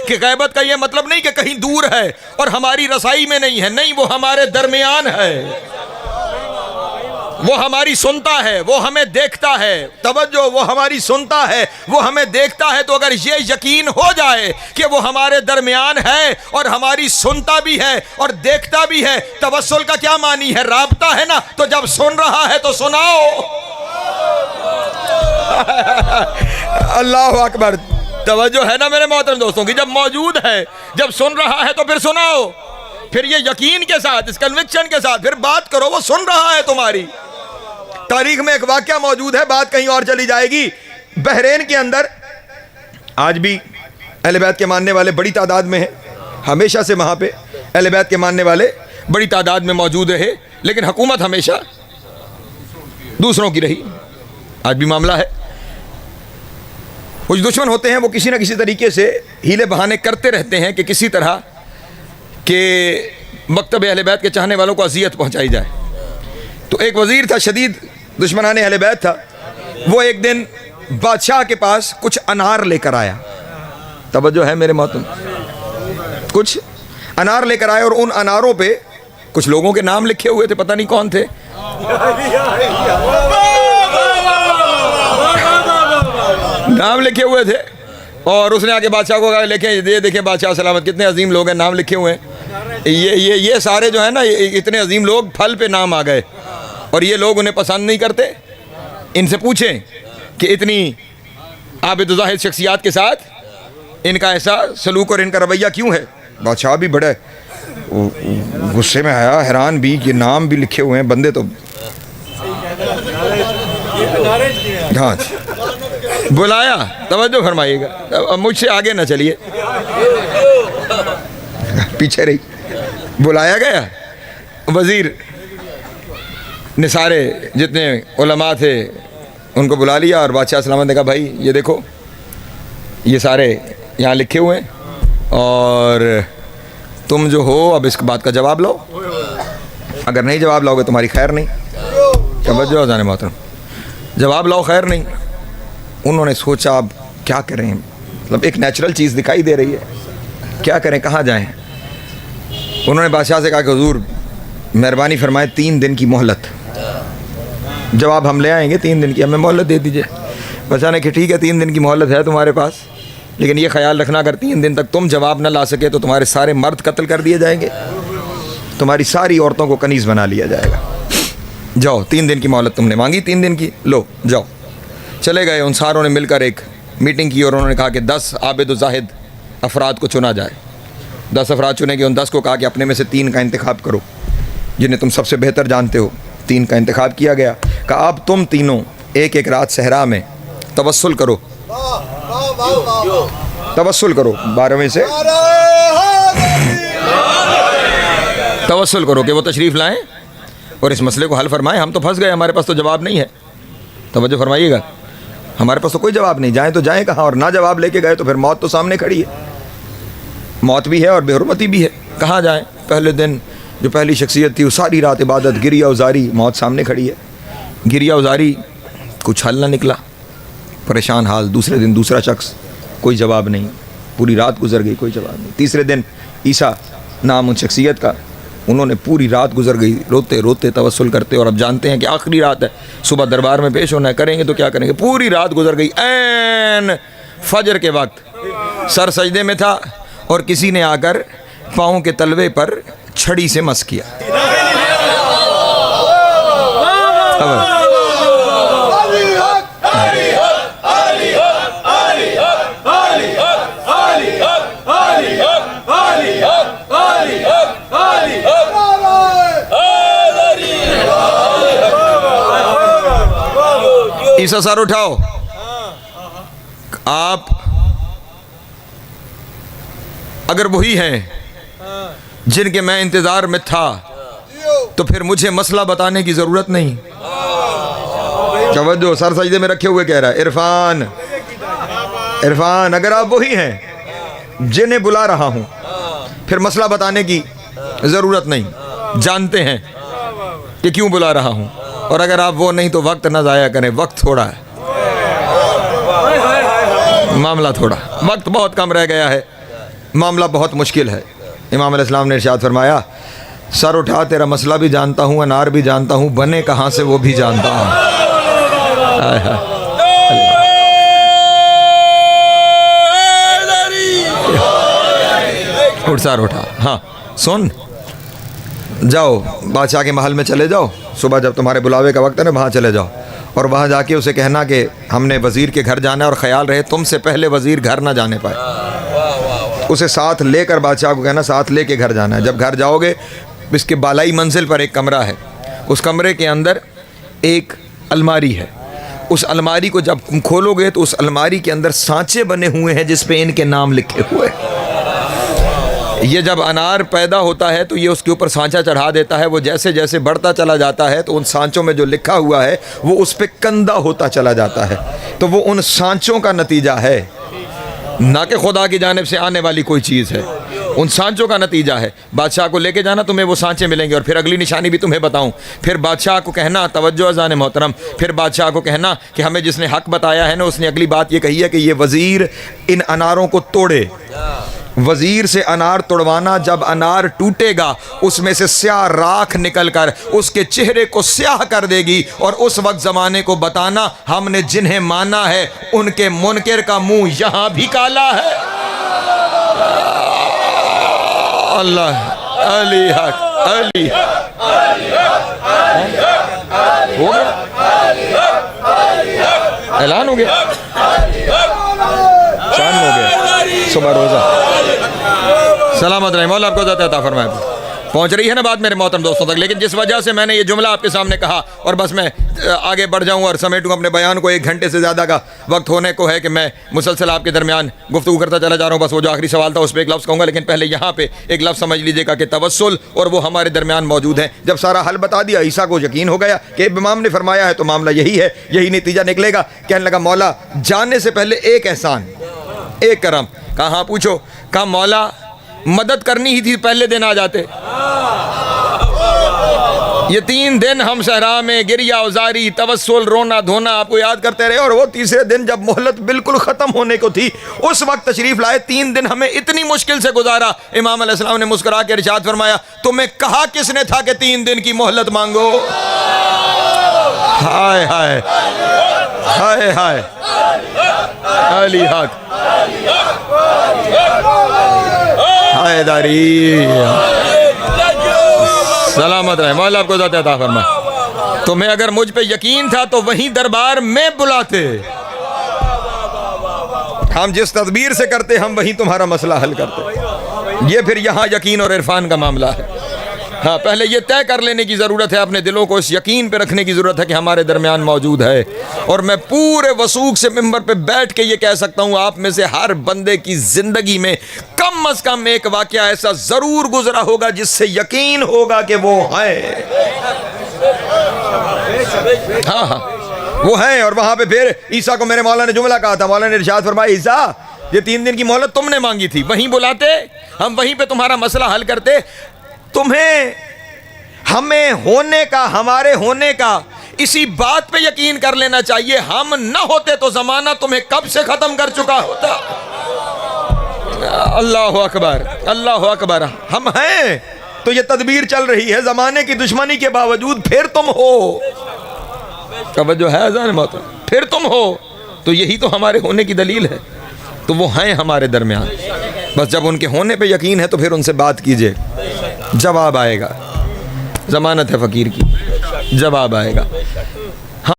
کہ غیبت کا یہ مطلب نہیں کہ کہیں دور ہے اور ہماری رسائی میں نہیں ہے، نہیں، وہ ہمارے درمیان ہے، وہ ہماری سنتا ہے، وہ ہمیں دیکھتا ہے۔ توجہ، وہ ہماری سنتا ہے، وہ ہمیں دیکھتا ہے۔ تو اگر یہ یقین ہو جائے کہ وہ ہمارے درمیان ہے اور ہماری سنتا بھی ہے اور دیکھتا بھی ہے، توسل کا کیا معنی ہے؟ رابطہ ہے نا۔ تو جب سن رہا ہے تو سناؤ۔ اللہ اکبر، توجہ ہے نا میرے محترم دوستوں کی؟ جب موجود ہے، جب سن رہا ہے تو پھر سناؤ، پھر یہ یقین کے ساتھ، اس کنوکشن کے ساتھ پھر بات کرو، وہ سن رہا ہے تمہاری۔ تاریخ میں ایک واقعہ موجود ہے، بات کہیں اور چلی جائے گی۔ بحرین کے اندر آج بھی اہل بیت کے ماننے والے بڑی تعداد میں ہیں، ہمیشہ سے وہاں پہ اہل بیت کے ماننے والے بڑی تعداد میں موجود رہے، لیکن حکومت ہمیشہ دوسروں کی رہی۔ آج بھی معاملہ ہے، کچھ دشمن ہوتے ہیں، وہ کسی نہ کسی طریقے سے ہیلے بہانے کرتے رہتے ہیں کہ کسی طرح کہ مکتب اہل بیت کے چاہنے والوں کو اذیت پہنچائی جائے۔ تو ایک وزیر تھا، شدید دشمنان اہل بیت تھا، وہ ایک دن بادشاہ کے پاس کچھ انار لے کر آیا۔ توجہ ہے میرے محترم، کچھ انار لے کر آیا اور ان اناروں پہ کچھ لوگوں کے نام لکھے ہوئے تھے، پتہ نہیں کون تھے۔ نام لکھے ہوئے تھے، اور اس نے آ کے بادشاہ کو کہا لکھیں، یہ دیکھیں بادشاہ سلامت، کتنے عظیم لوگ ہیں، نام لکھے ہوئے ہیں۔ یہ سارے جو ہیں نا، اتنے عظیم لوگ، پھل پہ نام آ گئے، اور یہ لوگ انہیں پسند نہیں کرتے۔ ان سے پوچھیں کہ اتنی عابد و زاہد شخصیات کے ساتھ ان کا ایسا سلوک اور ان کا رویہ کیوں ہے؟ بادشاہ بھی بڑے غصے میں آیا، حیران بھی کہ نام بھی لکھے ہوئے ہیں، بندے تو ہاں بلایا۔ توجہ فرمائیے گا، مجھ سے آگے نہ چلیے، پیچھے رہی۔ بلایا گیا، وزیر نے سارے جتنے علماء تھے ان کو بلا لیا، اور بادشاہ سلامت نے کہا بھائی یہ دیکھو، یہ سارے یہاں لکھے ہوئے ہیں، اور تم جو ہو اب اس بات کا جواب لو، اگر نہیں جواب لاؤ گے تمہاری خیر نہیں۔ توجہ جانے محترم، جواب لاؤ، خیر نہیں۔ انہوں نے سوچا اب کیا کریں، مطلب ایک نیچرل چیز دکھائی دے رہی ہے، کیا کریں، کہاں جائیں؟ انہوں نے بادشاہ سے کہا کہ حضور مہربانی فرمائے 3 دن کی مہلت، جواب ہم لے آئیں گے، 3 دن کی ہمیں مہلت دے دیجئے۔ بادشاہ نے کہ ٹھیک ہے، 3 دن کی مہلت ہے تمہارے پاس، لیکن یہ خیال رکھنا اگر 3 دن تک تم جواب نہ لا سکے تو تمہارے سارے مرد قتل کر دیے جائیں گے، تمہاری ساری عورتوں کو کنیز بنا لیا جائے گا۔ جاؤ، 3 دن کی مہلت تم نے مانگی، 3 دن کی، لو جاؤ۔ چلے گئے، ان ساروں نے مل کر ایک میٹنگ کی، اور انہوں نے کہا کہ 10 عابد و زاہد افراد کو چنا جائے۔ 10 افراد چنے گئے، ان 10 کو کہا کہ اپنے میں سے 3 کا انتخاب کرو جنہیں تم سب سے بہتر جانتے ہو۔ 3 کا انتخاب کیا گیا، کہا اب تم تینوں ایک رات صحرا میں توسل کرو، توسل کرو، 12ویں سے توسل کرو کہ وہ تشریف لائیں اور اس مسئلے کو حل فرمائیں۔ ہم تو پھنس گئے، ہمارے پاس تو جواب نہیں ہے۔ توجہ فرمائیے گا، ہمارے پاس تو کوئی جواب نہیں، جائیں تو جائیں کہاں؟ اور نہ جواب لے کے گئے تو پھر موت تو سامنے کھڑی ہے، موت بھی ہے اور بے حرمتی بھی ہے، کہاں جائیں؟ پہلے دن جو پہلی شخصیت تھی وہ ساری رات عبادت، گریہ ازاری، موت سامنے کھڑی ہے، گریہ ازاری، کچھ حل نہ نکلا، پریشان حال۔ دوسرے دن دوسرا شخص، کوئی جواب نہیں، پوری رات گزر گئی، کوئی جواب نہیں۔ تیسرے دن عیسیٰ نام ان شخصیت کا، انہوں نے پوری رات گزر گئی روتے روتے توسل کرتے، اور اب جانتے ہیں کہ آخری رات ہے، صبح دربار میں پیش ہونا ہے، کریں گے تو کیا کریں گے؟ پوری رات گزر گئی، عین فجر کے وقت سر سجدے میں تھا، اور کسی نے آ کر پاؤں کے تلوے پر چھڑی سے مس کیا۔ عیسیٰ سر اٹھاؤ، آپ اگر وہی ہیں جن کے میں انتظار میں تھا تو پھر مجھے مسئلہ بتانے کی ضرورت نہیں۔ توجہ، سر سجدے میں رکھے ہوئے کہہ رہا ہے، عرفان، عرفان، اگر آپ وہی ہیں جنہیں بلا رہا ہوں پھر مسئلہ بتانے کی ضرورت نہیں، جانتے ہیں کہ کیوں بلا رہا ہوں، اور اگر آپ وہ نہیں تو وقت نہ ضائع کریں، وقت تھوڑا ہے، معاملہ تھوڑا، وقت بہت کم رہ گیا ہے۔ معاملہ بہت مشکل ہے. امام علیہ السلام نے ارشاد فرمایا سر اٹھا تیرا مسئلہ بھی جانتا ہوں, انار بھی جانتا ہوں, بنے کہاں سے وہ بھی جانتا ہوں. اٹھ سر اٹھا. ہاں سن, جاؤ بادشاہ کے محل میں چلے جاؤ, صبح جب تمہارے بلاوے کا وقت ہے نا وہاں چلے جاؤ, اور وہاں جا کے اسے کہنا کہ ہم نے وزیر کے گھر جانا ہے, اور خیال رہے تم سے پہلے وزیر گھر نہ جانے پائے. اسے ساتھ لے کر بادشاہ کو کہنا ساتھ لے کے گھر جانا ہے. جب گھر جاؤ گے اس کے بالائی منزل پر ایک کمرہ ہے, اس کمرے کے اندر ایک الماری ہے. اس الماری کو جب کھولو گے تو اس الماری کے اندر سانچے بنے ہوئے ہیں جس پہ ان کے نام لکھے ہوئے ہیں. یہ جب انار پیدا ہوتا ہے تو یہ اس کے اوپر سانچا چڑھا دیتا ہے, وہ جیسے جیسے بڑھتا چلا جاتا ہے تو ان سانچوں میں جو لکھا ہوا ہے وہ اس پہ کندہ ہوتا چلا جاتا ہے. تو وہ ان سانچوں کا نتیجہ ہے, نہ کہ خدا کی جانب سے آنے والی کوئی چیز ہے, ان سانچوں کا نتیجہ ہے. بادشاہ کو لے کے جانا, تمہیں وہ سانچے ملیں گے. اور پھر اگلی نشانی بھی تمہیں بتاؤں. پھر بادشاہ کو کہنا, توجہ اذان محترم, پھر بادشاہ کو کہنا کہ ہمیں جس نے حق بتایا ہے نا اس نے اگلی بات یہ کہی ہے کہ یہ وزیر ان اناروں کو توڑے. وزیر سے انار توڑوانا, جب انار ٹوٹے گا اس میں سے سیاہ راکھ نکل کر اس کے چہرے کو سیاہ کر دے گی, اور اس وقت زمانے کو بتانا ہم نے جنہیں مانا ہے ان کے منکر کا منہ یہاں بھی کالا ہے. اللہ علی حق علی ہو گیا, اعلان ہو گیا, چاند ہو گیا, صبح روزہ. سلامت رہے, مولا آپ کو ذات عطا فرمائے. پہنچ رہی ہے نا بات میرے محترم دوستوں تک. لیکن جس وجہ سے میں نے یہ جملہ آپ کے سامنے کہا, اور بس میں آگے بڑھ جاؤں اور سمیٹوں اپنے بیان کو, 1 گھنٹے سے زیادہ کا وقت ہونے کو ہے کہ میں مسلسل آپ کے درمیان گفتگو کرتا چلا جا رہا ہوں. بس وہ جو آخری سوال تھا اس پہ ایک لفظ کہوں گا, لیکن پہلے یہاں پہ ایک لفظ سمجھ لیجیے گا کہ توسل, اور وہ ہمارے درمیان موجود ہیں. جب سارا حل بتا دیا عیسیٰ کو یقین ہو گیا کہ امام نے فرمایا ہے تو معاملہ یہی ہے, یہی نتیجہ نکلے گا. کہنے لگا مولا جانے سے پہلے ایک احسان, ایک کرم. کہاں پوچھو, کہا مولا مدد کرنی ہی تھی پہلے دن آ جاتے. یہ 3 دن ہم صحرا میں گریہ اوزاری, توسل, رونا دھونا آپ کو یاد کرتے رہے, اور وہ تیسرے دن جب مہلت بالکل ختم ہونے کو تھی اس وقت تشریف لائے. 3 دن ہمیں اتنی مشکل سے گزارا. امام علیہ السلام نے مسکرا کے ارشاد فرمایا تمہیں کہا کس نے تھا کہ 3 دن کی مہلت مانگو. ہائے ہائے ہائے ہائے علی حق ہائے داری. سلامت رہے, مولا آپ کو ذات عطا فرمائے. تمہیں اگر مجھ پہ یقین تھا تو وہیں دربار میں بلاتے. ہم جس تدبیر سے کرتے ہم وہیں تمہارا مسئلہ حل کرتے. یہ پھر یہاں یقین اور عرفان کا معاملہ ہے. ہاں پہلے یہ طے کر لینے کی ضرورت ہے, اپنے دلوں کو اس یقین پہ رکھنے کی ضرورت ہے کہ ہمارے درمیان موجود ہے. اور میں پورے وثوق سے ممبر پہ بیٹھ کے یہ کہہ سکتا ہوں آپ میں سے ہر بندے کی زندگی میں کم از کم ایک واقعہ ایسا ضرور گزرا ہوگا جس سے یقین ہوگا کہ وہ ہے. ہاں ہاں وہ ہے. اور وہاں پہ پھر عیسیٰ کو میرے مولا نے جملہ کہا تھا, مولا نے ارشاد فرمایا عیسیٰ یہ 3 دن کی مہلت تم نے مانگی تھی, وہیں بلاتے, ہم وہیں پہ تمہارا مسئلہ حل کرتے. تمہیں ہمیں ہونے کا, ہمارے ہونے کا اسی بات پہ یقین کر لینا چاہیے, ہم نہ ہوتے تو زمانہ تمہیں کب سے ختم کر چکا ہوتا. اللہ اکبر اللہ اکبر. ہم ہیں تو یہ تدبیر چل رہی ہے زمانے کی دشمنی کے باوجود, پھر تم ہو. توجہ ہے اذان محترم, پھر تم ہو تو یہی تو ہمارے ہونے کی دلیل ہے. تو وہ ہیں ہمارے درمیان. بس جب ان کے ہونے پہ یقین ہے تو پھر ان سے بات کیجئے, جواب آئے گا. ضمانت ہے فقیر کی, جواب آئے گا.